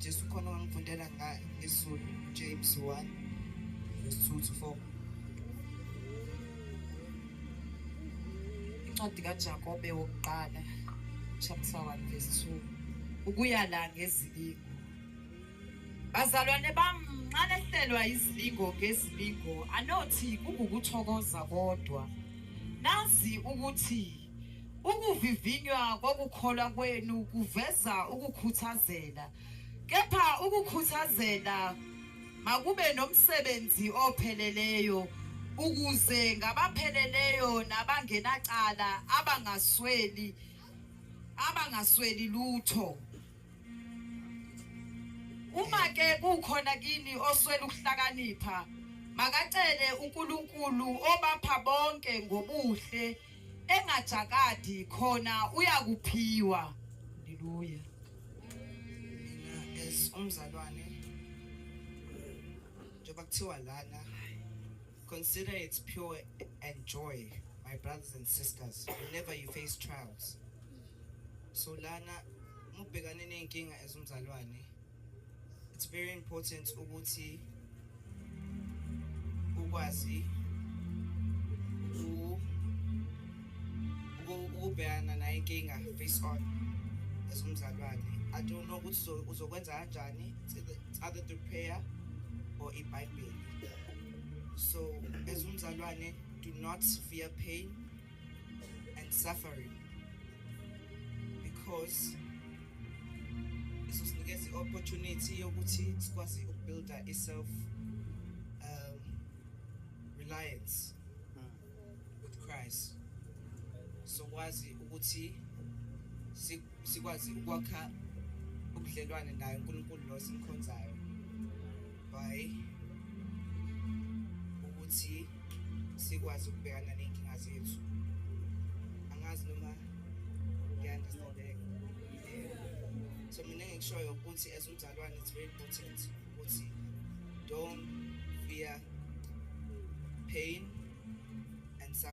Jesu khona wangifundela ngesizulu James 1 verse 2 to 4. Incwadi kaJakobe wokuqala chapter 1 verse 2. Ukuya la ngezilingo. Bazalwane bami, nxa lehlelwa izilingo ngezilingo anothi kungukuthokoza kodwa. Nazi ukuthi ukuvivinywa kokukholwa kwenu kuveza ukukhuthazela. Kepha ukukhuthazela makube nomsebenzi opheleleyo ukuze ngabapheleleyo nabangenacala abangasweli lutho. Uma ke kukhona kini oswela ukuhlakanipha, makacele uNkulunkulu obapha bonke ngobuhle engajakadi khona uyakuphiwa. Haleluya. Mina as umzalwane njengoba kuthiwa lana, consider it pure and joy, my brothers and sisters, whenever you face trials. So lana mubhekane nenkinga as umzalwane, it's very important ukuthi ukwazi ukubhekana nayo inkinga face on as umzalwane. I don't know ukuthi uzokwenza kanjani, it's either through prayer or iBhayibheli. So as umzalwane, do not fear pain and suffering, because isosinikeza i-opportunity yokuthi sikwazi ukubuilda i-self reliance with Christ. So kwazi ukuthi sikwazi ukwakha ubudlelwane naye uNkulunkulu lo simkhonzayo by ukuthi sikwazi ukubhekana nenkinga zethu. Angazi noma ngiya-understand. So mina ngikushoyo ukuthi as umzalwane, it's very important ukuthi don't fear pain